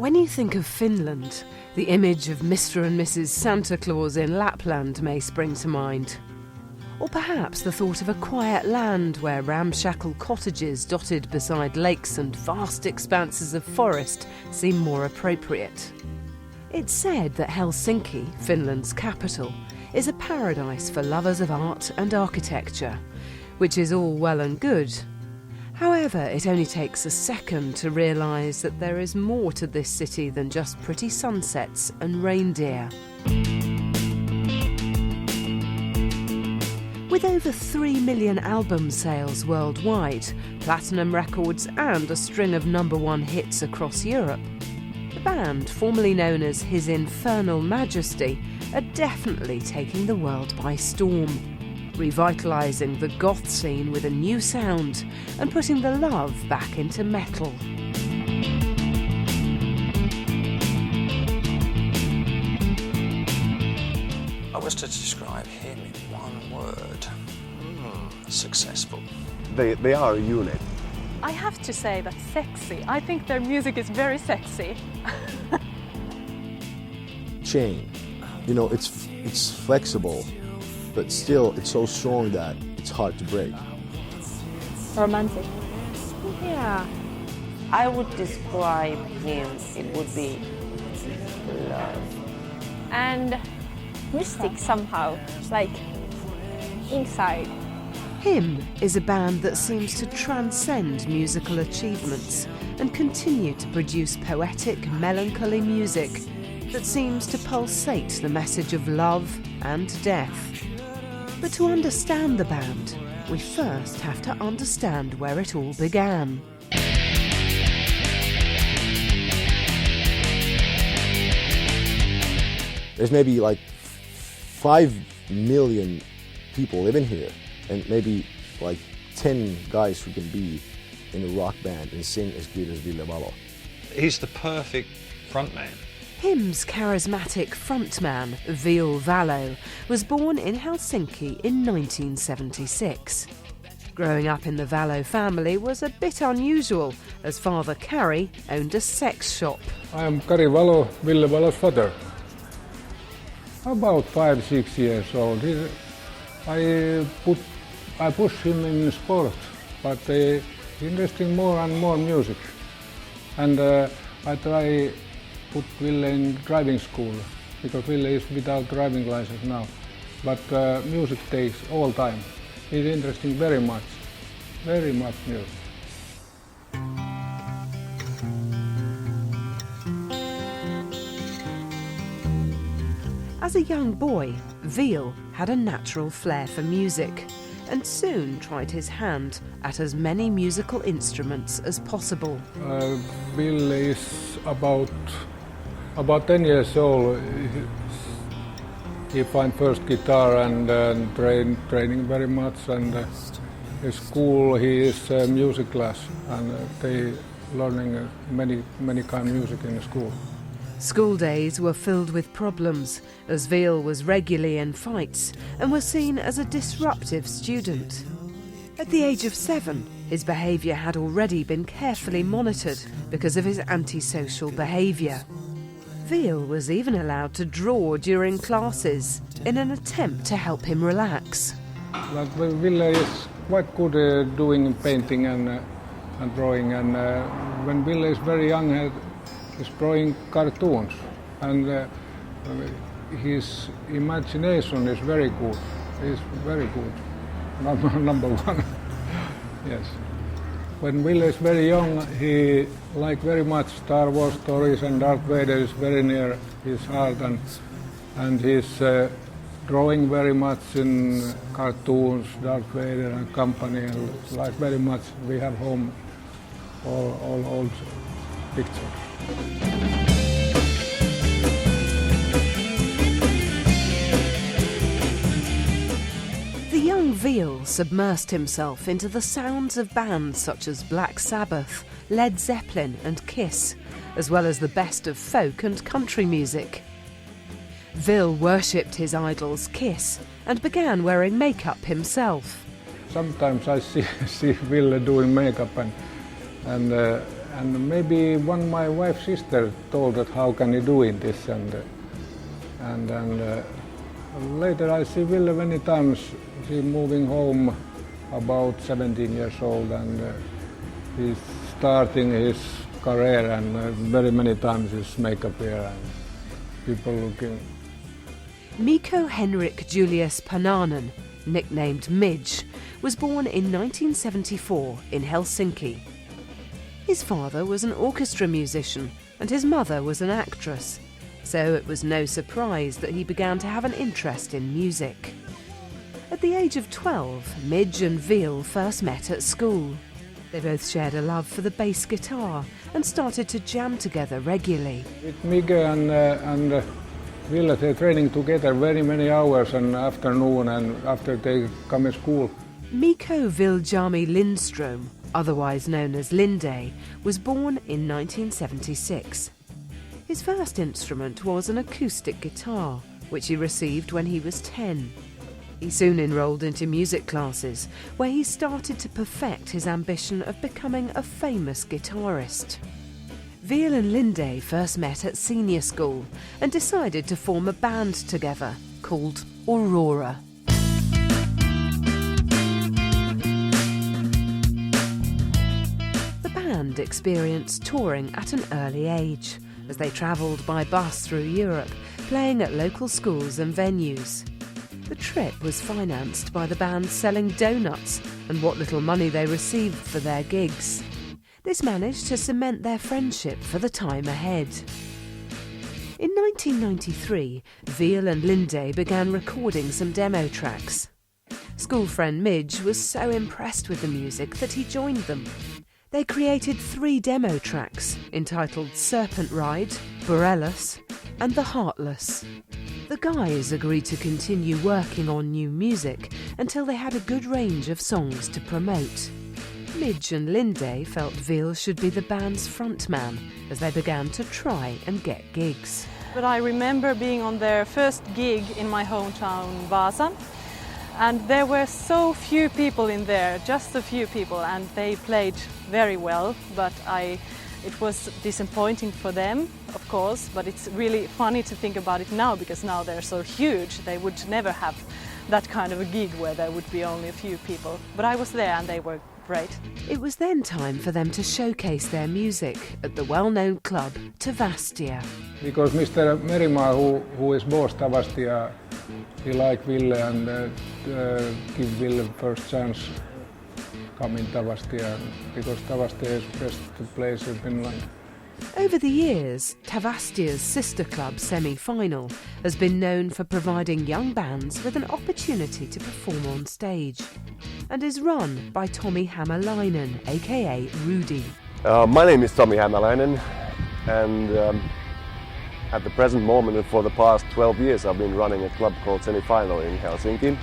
When you think of Finland, the image of Mr. and Mrs. Santa Claus in Lapland may spring to mind. Or perhaps the thought of a quiet land where ramshackle cottages dotted beside lakes and vast expanses of forest seem more appropriate. It's said that Helsinki, Finland's capital, is a paradise for lovers of art and architecture, which is all well and good. However, it only takes a second to realise that there is more to this city than just pretty sunsets and reindeer. With over 3 million album sales worldwide, platinum records and a string of #1 hits across Europe, the band, formerly known as His Infernal Majesty, are definitely taking the world by storm, revitalising the goth scene with a new sound and putting the love back into metal. I was to describe him in one word. Successful. They are a unit. I have to say that sexy. I think their music is very sexy. Chain. You know, it's flexible, but still it's so strong that it's hard to break. Romantic. Yeah. I would describe him, it would be love. And mystic somehow, like inside. Him is a band that seems to transcend musical achievements and continue to produce poetic, melancholy music that seems to pulsate the message of love and death. But to understand the band, we first have to understand where it all began. There's maybe like 5 million people living here, and maybe like 10 guys who can be in a rock band and sing as good as Ville Valo. He's the perfect frontman. Him's charismatic frontman, Ville Valo, was born in Helsinki in 1976. Growing up in the Valo family was a bit unusual, as father Kari owned a sex shop. I am Kari Valo, Ville Valo's father. About 5-6 years old. I push him in sport, but interesting more and more music. And I try put Ville in driving school, because Ville is without driving license now. But music takes all time. It's interesting very much music. As a young boy, Ville had a natural flair for music and soon tried his hand at as many musical instruments as possible. Ville is about 10 years old. He found first guitar and training very much, and in school he is music class, and they learning many kind of music in the school. School days were filled with problems, as Ville was regularly in fights and was seen as a disruptive student. At the age of 7, his behaviour had already been carefully monitored because of his antisocial behaviour. Ville was even allowed to draw during classes in an attempt to help him relax. But Ville is quite good doing painting and drawing, and when Ville is very young, he's drawing cartoons, and his imagination is very good. He's very good, number one. Yes. When Ville is very young, he liked very much Star Wars stories, and Darth Vader is very near his heart, and he's drawing very much in cartoons, Darth Vader and company, and like very much. We have home all old pictures. The young Ville submersed himself into the sounds of bands such as Black Sabbath, Led Zeppelin and Kiss, as well as the best of folk and country music. Ville worshipped his idols Kiss and began wearing makeup himself. Sometimes I see Ville doing makeup, and and maybe my wife's sister told that how can he doing this, and later I see Ville many times. He's moving home about 17 years old, and he's starting his career, and very many times he's makeup here and people looking. Mikko Henrik Julius Pananen, nicknamed Midge, was born in 1974 in Helsinki. His father was an orchestra musician and his mother was an actress, so it was no surprise that he began to have an interest in music. At the age of 12, Midge and Ville first met at school. They both shared a love for the bass guitar and started to jam together regularly. With Mika and Ville, they're training together very many hours in the afternoon and after they come to school. Mikko Viljami Lindström, otherwise known as Linde, was born in 1976. His first instrument was an acoustic guitar, which he received when he was 10. He soon enrolled into music classes, where he started to perfect his ambition of becoming a famous guitarist. Ville and Linde first met at senior school and decided to form a band together called Aurora. The band experienced touring at an early age, as they travelled by bus through Europe, playing at local schools and venues. The trip was financed by the band selling donuts and what little money they received for their gigs. This managed to cement their friendship for the time ahead. In 1993, Ville and Linde began recording some demo tracks. School friend Midge was so impressed with the music that he joined them. They created 3 demo tracks entitled Serpent Ride, Borellus and The Heartless. The guys agreed to continue working on new music until they had a good range of songs to promote. Midge and Linde felt Ville should be the band's frontman as they began to try and get gigs. But I remember being on their first gig in my hometown, Vaasa, and there were so few people in there, just a few people, and they played very well, but it was disappointing for them, of course, but it's really funny to think about it now because now they're so huge. They would never have that kind of a gig where there would be only a few people. But I was there and they were great. It was then time for them to showcase their music at the well-known club Tavastia. Because Mr. Merimaa, who is boss Tavastia, he liked Ville and give Ville first chance come in Tavastia because Tavastia is best place in Finland. Over the years, Tavastia's sister club Semi-Final has been known for providing young bands with an opportunity to perform on stage and is run by Tommy Hämäläinen, aka Rudy. My name is Tommy Hämäläinen, and at the present moment and for the past 12 years I've been running a club called Semi-Final in Helsinki.